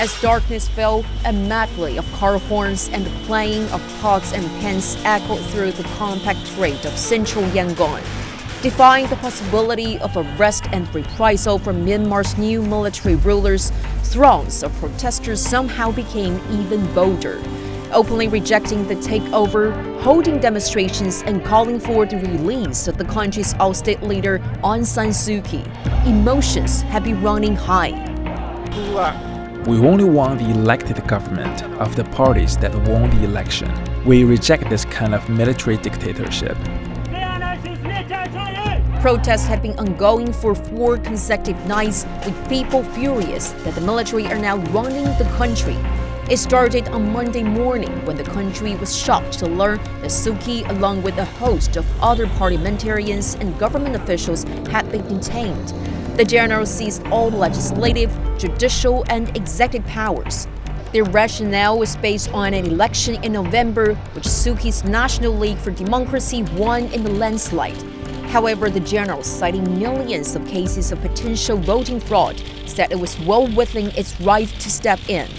As darkness fell, a medley of car horns and the playing of pots and pans echoed through the compact strait of central Yangon. Defying the possibility of arrest and reprisal from Myanmar's new military rulers, throngs of protesters somehow became even bolder, openly rejecting the takeover, holding demonstrations and calling for the release of the country's ousted leader Aung San Suu Kyi. Emotions have been running high. We only want the elected government of the parties that won the election. We reject this kind of military dictatorship. Protests have been ongoing for 4 consecutive nights, with people furious that the military are now running the country. It started on Monday morning when the country was shocked to learn that Suu Kyi, along with a host of other parliamentarians and government officials, had been detained. The general seized all legislative, judicial, and executive powers. Their rationale was based on an election in November, which Suu Kyi's National League for Democracy won in a landslide. However, the general, citing millions of cases of potential voting fraud, said it was well within its right to step in.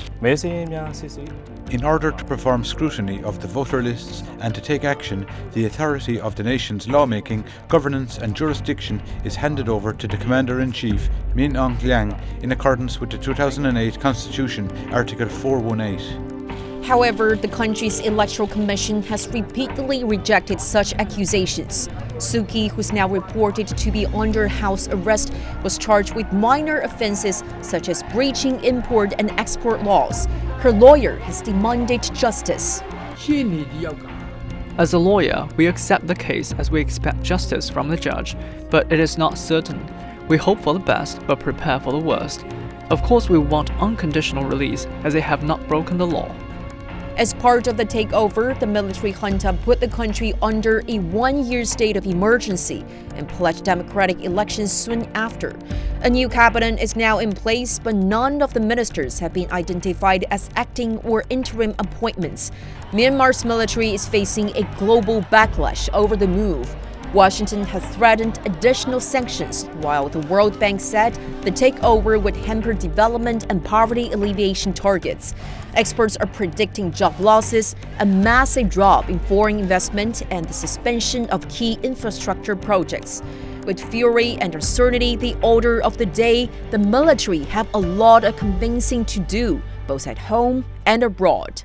In order to perform scrutiny of the voter lists and to take action, the authority of the nation's lawmaking, governance and jurisdiction is handed over to the Commander-in-Chief, Min Aung Hlaing, in accordance with the 2008 Constitution, Article 418. However, the country's Electoral Commission has repeatedly rejected such accusations. Suu Kyi, who's now reported to be under house arrest, was charged with minor offenses such as breaching import and export laws. Her lawyer has demanded justice. As a lawyer, we accept the case as we expect justice from the judge, but it is not certain. We hope for the best, but prepare for the worst. Of course, we want unconditional release, as they have not broken the law. As part of the takeover, the military junta put the country under a 1-year state of emergency and pledged democratic elections soon after. A new cabinet is now in place, but none of the ministers have been identified as acting or interim appointments. Myanmar's military is facing a global backlash over the move. Washington has threatened additional sanctions, while the World Bank said the takeover would hamper development and poverty alleviation targets. Experts are predicting job losses, a massive drop in foreign investment, and the suspension of key infrastructure projects. With fury and uncertainty the order of the day, the military have a lot of convincing to do, both at home and abroad.